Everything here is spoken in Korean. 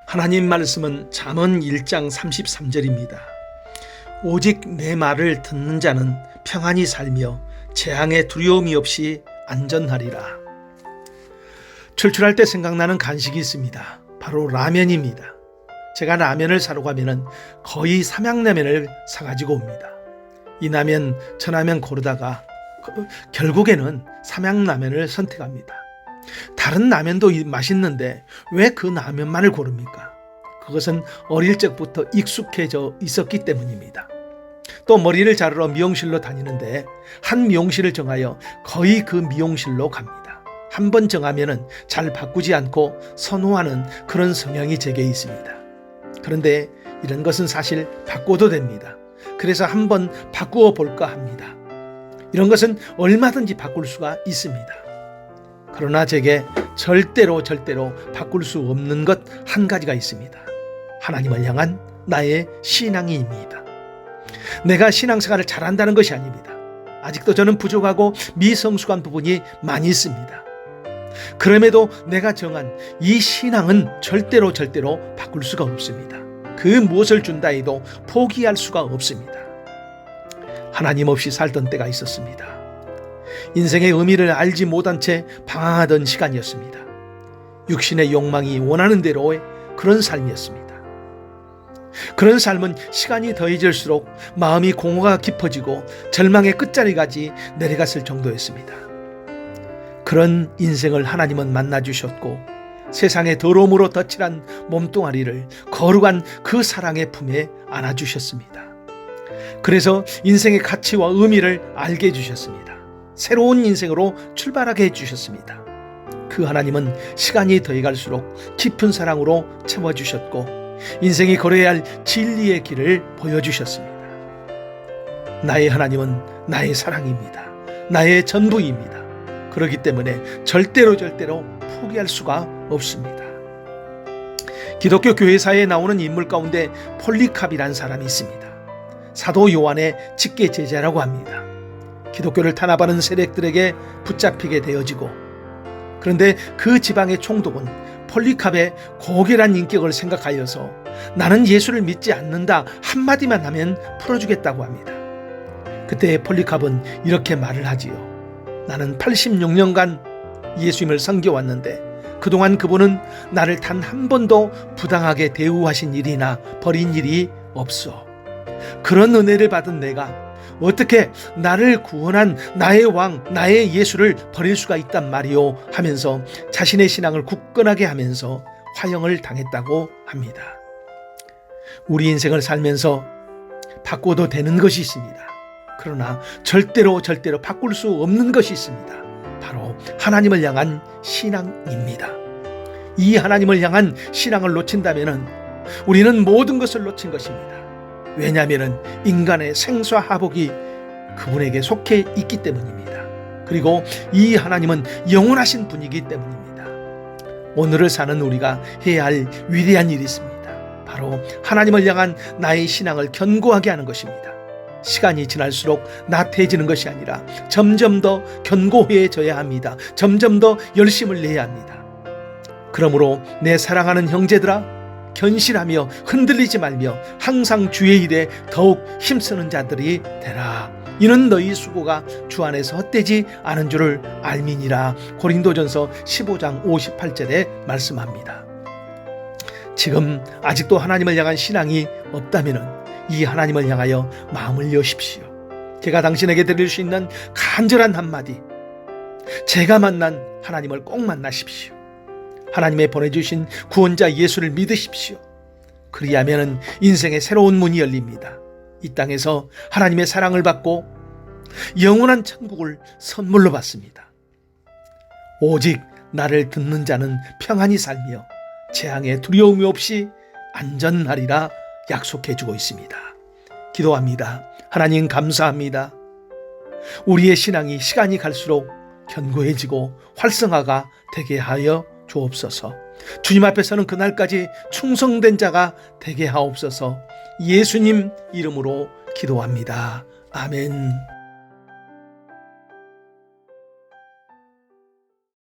하나님 말씀은 잠언 1장 33절입니다. 오직 내 말을 듣는 자는 평안히 살며 재앙에 두려움이 없이 안전하리라. 출출할 때 생각나는 간식이 있습니다. 바로 라면입니다. 제가 라면을 사러 가면은 거의 삼양라면을 사가지고 옵니다. 이 라면 저 라면 고르다가 결국에는 삼양라면을 선택합니다. 다른 라면도 맛있는데 왜 그 라면만을 고릅니까? 그것은 어릴 적부터 익숙해져 있었기 때문입니다. 또 머리를 자르러 미용실로 다니는데 한 미용실을 정하여 거의 그 미용실로 갑니다. 한 번 정하면은 잘 바꾸지 않고 선호하는 그런 성향이 제게 있습니다. 그런데 이런 것은 사실 바꿔도 됩니다. 그래서 한번 바꾸어 볼까 합니다. 이런 것은 얼마든지 바꿀 수가 있습니다. 그러나 제게 절대로 바꿀 수 없는 것 한 가지가 있습니다. 하나님을 향한 나의 신앙입니다. 내가 신앙생활을 잘한다는 것이 아닙니다. 아직도 저는 부족하고 미성숙한 부분이 많이 있습니다. 그럼에도 내가 정한 이 신앙은 절대로 바꿀 수가 없습니다. 그 무엇을 준다 해도 포기할 수가 없습니다. 하나님 없이 살던 때가 있었습니다. 인생의 의미를 알지 못한 채 방황하던 시간이었습니다. 육신의 욕망이 원하는 대로의 그런 삶이었습니다. 그런 삶은 시간이 더해질수록 마음이 공허가 깊어지고 절망의 끝자리까지 내려갔을 정도였습니다. 그런 인생을 하나님은 만나주셨고 세상의 더러움으로 덧칠한 몸뚱아리를 거룩한 그 사랑의 품에 안아주셨습니다. 그래서 인생의 가치와 의미를 알게 해주셨습니다. 새로운 인생으로 출발하게 해주셨습니다. 그 하나님은 시간이 더해갈수록 깊은 사랑으로 채워주셨고 인생이 걸어야 할 진리의 길을 보여주셨습니다. 나의 하나님은 나의 사랑입니다. 나의 전부입니다. 그렇기 때문에 절대로 포기할 수가 없습니다. 기독교 교회사에 나오는 인물 가운데 폴리캅이라는 사람이 있습니다. 사도 요한의 직계 제자라고 합니다. 기독교를 탄압하는 세력들에게 붙잡히게 되어지고 그런데 그 지방의 총독은 폴리캅의 고결한 인격을 생각하여서 나는 예수를 믿지 않는다 한마디만 하면 풀어주겠다고 합니다. 그때 폴리캅은 이렇게 말을 하지요. 나는 86년간 예수님을 섬겨왔는데 그동안 그분은 나를 단 한 번도 부당하게 대우하신 일이나 버린 일이 없어. 그런 은혜를 받은 내가 어떻게 나를 구원한 나의 왕, 나의 예수를 버릴 수가 있단 말이오 하면서 자신의 신앙을 굳건하게 하면서 화형을 당했다고 합니다. 우리 인생을 살면서 바꿔도 되는 것이 있습니다. 그러나 절대로 바꿀 수 없는 것이 있습니다. 바로 하나님을 향한 신앙입니다. 이 하나님을 향한 신앙을 놓친다면 우리는 모든 것을 놓친 것입니다. 왜냐하면 인간의 생사 화복이 그분에게 속해 있기 때문입니다. 그리고 이 하나님은 영원하신 분이기 때문입니다. 오늘을 사는 우리가 해야 할 위대한 일이 있습니다. 바로 하나님을 향한 나의 신앙을 견고하게 하는 것입니다. 시간이 지날수록 나태해지는 것이 아니라 점점 더 견고해져야 합니다. 점점 더 열심을 내야 합니다. 그러므로 내 사랑하는 형제들아, 견실하며 흔들리지 말며 항상 주의 일에 더욱 힘쓰는 자들이 되라. 이는 너희 수고가 주 안에서 헛되지 않은 줄을 알미니라. 고린도전서 15장 58절에 말씀합니다. 지금 아직도 하나님을 향한 신앙이 없다면 이 하나님을 향하여 마음을 여십시오. 제가 당신에게 드릴 수 있는 간절한 한마디, 제가 만난 하나님을 꼭 만나십시오. 하나님의 보내주신 구원자 예수를 믿으십시오. 그리하면 인생의 새로운 문이 열립니다. 이 땅에서 하나님의 사랑을 받고 영원한 천국을 선물로 받습니다. 오직 나를 듣는 자는 평안히 살며 재앙에 두려움이 없이 안전하리라 약속해주고 있습니다. 기도합니다. 하나님 감사합니다. 우리의 신앙이 시간이 갈수록 견고해지고 활성화가 되게 하여 주옵소서. 주님 앞에서는 그날까지 충성된 자가 되게 하옵소서. 예수님 이름으로 기도합니다. 아멘.